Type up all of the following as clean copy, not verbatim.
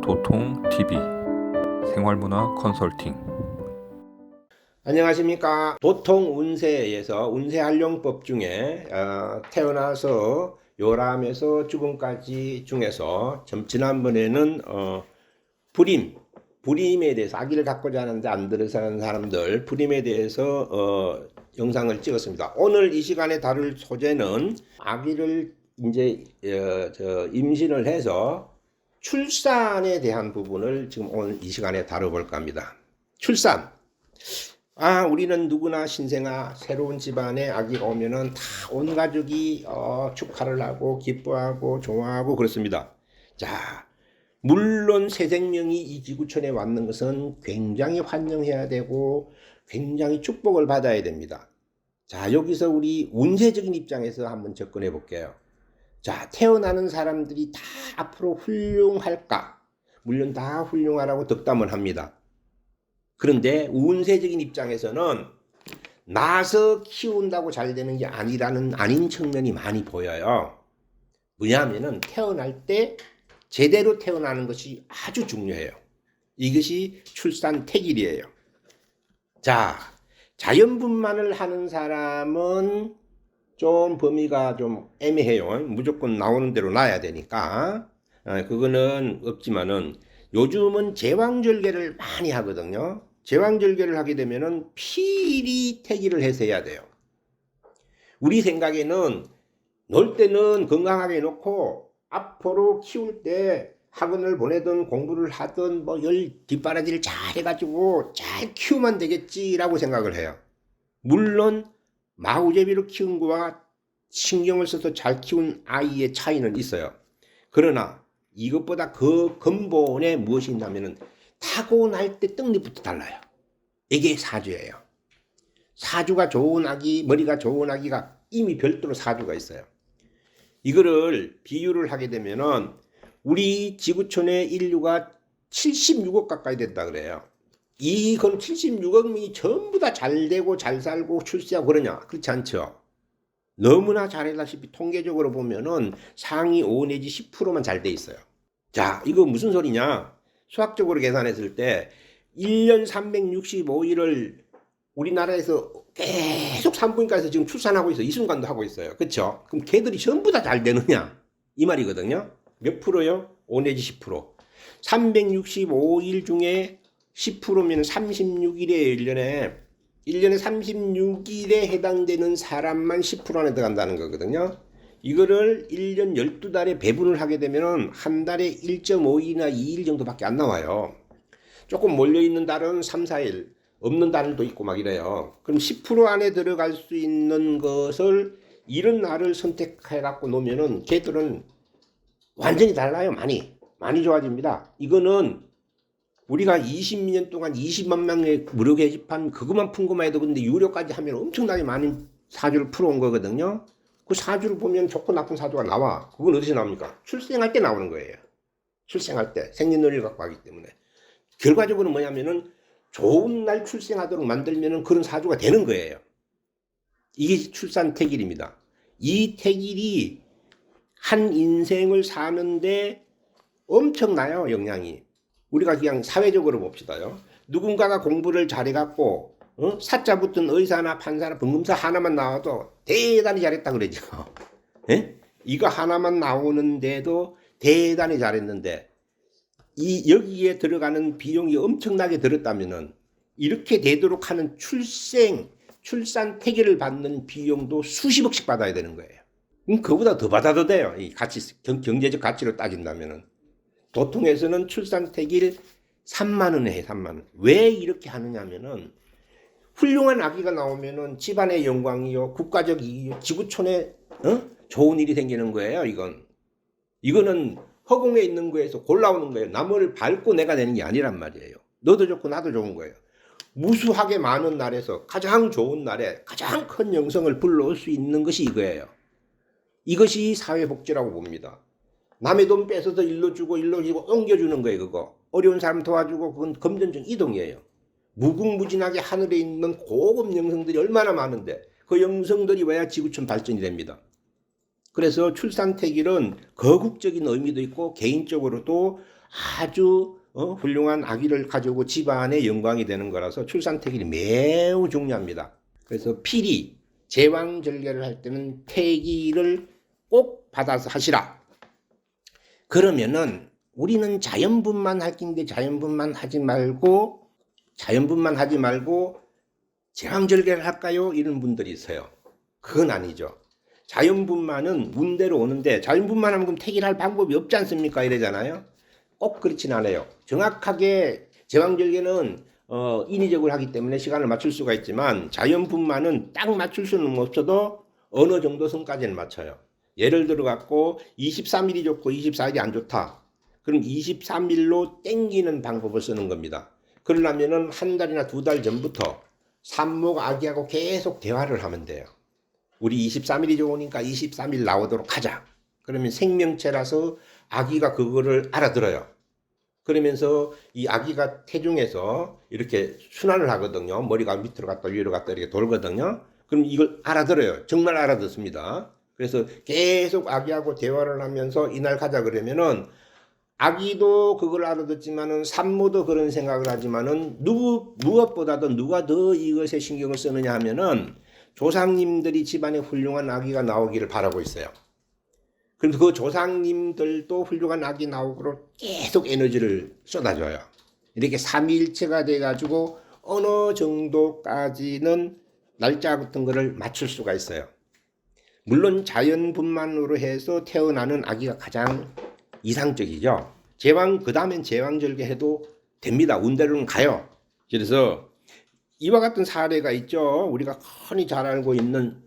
도통TV 생활문화 컨설팅. 안녕하십니까. 도통운세에서 운세활용법 중에 태어나서 요람에서 죽음까지 중에서 지난번에는 불임에 대해서 아기를 갖고자 하는데 안 들어서 하는 사람들 불임에 대해서 영상을 찍었습니다. 오늘 이 시간에 다룰 소재는 아기를 이제 임신을 해서 출산에 대한 부분을 지금 오늘 이 시간에 다뤄볼까 합니다. 출산. 우리는 누구나 신생아 새로운 집안에 아기가 오면은 다 온 가족이 축하를 하고 기뻐하고 좋아하고 그렇습니다. 자, 물론 새 생명이 이 지구촌에 왔는 것은 굉장히 환영해야 되고 굉장히 축복을 받아야 됩니다. 자, 여기서 우리 운세적인 입장에서 한번 접근해 볼게요. 자, 태어나는 사람들이 다 앞으로 훌륭할까? 물론 다 훌륭하라고 덕담을 합니다. 그런데 운세적인 입장에서는 나서 키운다고 잘 되는 게 아닌 측면이 많이 보여요. 뭐냐면은 태어날 때 제대로 태어나는 것이 아주 중요해요. 이것이 출산 태길이에요. 자, 자연분만을 하는 사람은 좀 범위가 좀 애매해요. 무조건 나오는 대로 놔야 되니까. 그거는 없지만은 요즘은 제왕절개를 많이 하거든요. 제왕절개를 하게 되면은 필히 태기를 해서 해야 돼요. 우리 생각에는 놀 때는 건강하게 놓고 앞으로 키울 때 학원을 보내든 공부를 하든 열 뒷바라지를 잘 해가지고 잘 키우면 되겠지라고 생각을 해요. 물론 마구제비로 키운 거와 신경을 써서 잘 키운 아이의 차이는 있어요. 그러나 이것보다 그 근본에 무엇이 있냐면은 타고날 때 떡잎부터 달라요. 이게 사주예요. 사주가 좋은 아기, 머리가 좋은 아기가 이미 별도로 사주가 있어요. 이거를 비유를 하게 되면은 우리 지구촌의 인류가 76억 가까이 된다 그래요. 이건 76억 명이 전부 다 잘 되고 잘 살고 출세하고 그러냐? 그렇지 않죠. 너무나 잘하다시피 통계적으로 보면은 상위 5 내지 10%만 잘 돼 있어요. 자, 이거 무슨 소리냐? 수학적으로 계산했을 때 1년 365일을 우리나라에서 계속 산부인과에서 지금 출산하고 있어. 이 순간도 하고 있어요. 그렇죠? 그럼 걔들이 전부 다 잘 되느냐? 이 말이거든요. 몇 프로요? 5 내지 10%. 365일 중에 10%면 36일에 1년에 36일에 해당되는 사람만 10% 안에 들어간다는 거거든요. 이거를 1년 12달에 배분을 하게 되면 한 달에 1.5일이나 2일 정도밖에 안 나와요. 조금 몰려있는 달은 3, 4일, 없는 달도 있고 막 이래요. 그럼 10% 안에 들어갈 수 있는 것을 이런 날을 선택해 갖고 놓으면은 걔들은 완전히 달라요. 많이 좋아집니다. 이거는 우리가 20년 동안 20만 명의 무료 게시판 그것만 푼 것만 해도 근데 유료까지 하면 엄청나게 많은 사주를 풀어온 거거든요. 그 사주를 보면 좋고 나쁜 사주가 나와. 그건 어디서 나옵니까? 출생할 때 나오는 거예요. 출생할 때 생년월일 갖고 하기 때문에. 결과적으로 뭐냐면은 좋은 날 출생하도록 만들면은 그런 사주가 되는 거예요. 이게 출산 태길입니다. 이 태길이 한 인생을 사는데 엄청나요, 영향이. 우리가 그냥 사회적으로 봅시다요. 누군가가 공부를 잘해갖고 사자 붙은 의사나 판사나 법검사 하나만 나와도 대단히 잘했다 그러죠. 예? 이거 하나만 나오는데도 대단히 잘했는데 여기에 들어가는 비용이 엄청나게 들었다면은 이렇게 되도록 하는 출산 태계를 받는 비용도 수십억씩 받아야 되는 거예요. 그보다 더 받아도 돼요. 이 가치, 경제적 가치로 따진다면은. 도통에서는 출산 태길 3만 원에 해, 3만 원. 왜 이렇게 하느냐면은 훌륭한 아기가 나오면은 집안의 영광이요, 국가적 이익이요, 지구촌에 좋은 일이 생기는 거예요. 이거는 허공에 있는 거에서 골라오는 거예요. 나무를 밟고 내가 되는 게 아니란 말이에요. 너도 좋고 나도 좋은 거예요. 무수하게 많은 날에서 가장 좋은 날에 가장 큰 영성을 불러올 수 있는 것이 이거예요. 이것이 사회복지라고 봅니다. 남의 돈 뺏어서 일로 주고 옮겨주는 거예요. 그거 어려운 사람 도와주고 그건 금전적 이동이에요. 무궁무진하게 하늘에 있는 고급 영성들이 얼마나 많은데 그 영성들이 와야 지구촌 발전이 됩니다. 그래서 출산태길은 거국적인 의미도 있고 개인적으로도 아주 훌륭한 아기를 가지고 집안의 영광이 되는 거라서 출산택일이 매우 중요합니다. 그래서 필히 제왕절개를 할 때는 택일을 꼭 받아서 하시라. 그러면은 우리는 자연분만 할 긴데 자연분만 하지 말고 제왕절개를 할까요? 이런 분들이 있어요. 그건 아니죠. 자연분만은 운대로 오는데 자연분만 하면 그럼 택일할 방법이 없지 않습니까? 이러잖아요. 꼭 그렇진 않아요. 정확하게 제왕절개는 인위적으로 하기 때문에 시간을 맞출 수가 있지만 자연분만은 딱 맞출 수는 없어도 어느 정도 선까지는 맞춰요. 예를 들어 갖고 23일이 좋고 24일이 안 좋다. 그럼 23일로 땡기는 방법을 쓰는 겁니다. 그러려면은 한 달이나 두 달 전부터 산모가 아기하고 계속 대화를 하면 돼요. 우리 23일이 좋으니까 23일 나오도록 하자. 그러면 생명체라서 아기가 그거를 알아들어요. 그러면서 이 아기가 태중에서 이렇게 순환을 하거든요. 머리가 밑으로 갔다 위로 갔다 이렇게 돌거든요. 그럼 이걸 알아들어요. 정말 알아듣습니다. 그래서 계속 아기하고 대화를 하면서 이날 가자 그러면은 아기도 그걸 알아듣지만은 산모도 그런 생각을 하지만은 무엇보다도 누가 더 이것에 신경을 쓰느냐 하면은 조상님들이 집안에 훌륭한 아기가 나오기를 바라고 있어요. 그래서 그 조상님들도 훌륭한 아기 나오도록 계속 에너지를 쏟아줘요. 이렇게 삼위일체가 돼가지고 어느 정도까지는 날짜 같은 거를 맞출 수가 있어요. 물론 자연분만으로 해서 태어나는 아기가 가장 이상적이죠. 그 다음엔 제왕절개 해도 됩니다. 운대로는 가요. 그래서 이와 같은 사례가 있죠. 우리가 흔히 잘 알고 있는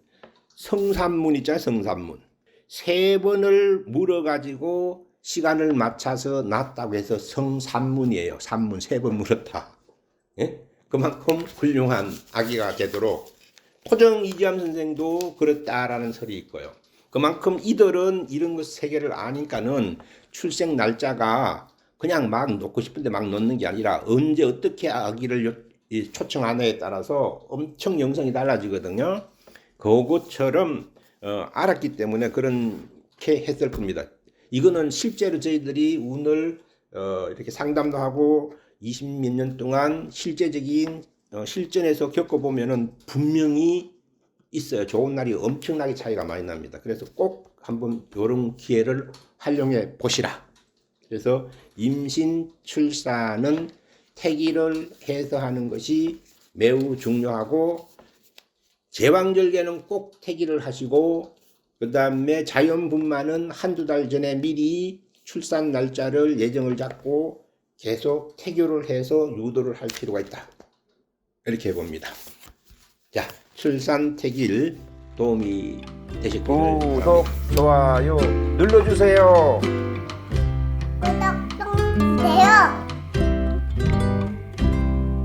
성산문 있잖아요. 성산문. 3번을 물어가지고 시간을 맞춰서 낳았다고 해서 성산문이에요. 산문 3번 물었다. 예? 그만큼 훌륭한 아기가 되도록 토정 이지암 선생도 그렇다라는 설이 있고요. 그만큼 이들은 이런 것 세계를 아니까는 출생 날짜가 그냥 막 놓고 싶은데 막 놓는 게 아니라 언제 어떻게 아기를 초청하느냐에 따라서 엄청 영성이 달라지거든요. 그것처럼 알았기 때문에 그렇게 했을 겁니다. 이거는 실제로 저희들이 운을 이렇게 상담도 하고 20몇 년 동안 실제적인 실전에서 겪어보면은 분명히 있어요. 좋은 날이 엄청나게 차이가 많이 납니다. 그래서 꼭 한번 이런 기회를 활용해 보시라. 그래서 임신, 출산은 택일을 해서 하는 것이 매우 중요하고 제왕절개는 꼭 택일을 하시고 그 다음에 자연분만은 한두 달 전에 미리 출산 날짜를 예정을 잡고 계속 태교를 해서 유도를 할 필요가 있다. 이렇게 해봅니다. 자, 출산 택일 도움이 되셨기를 바랍니다. 구독, 좋아요 눌러주세요.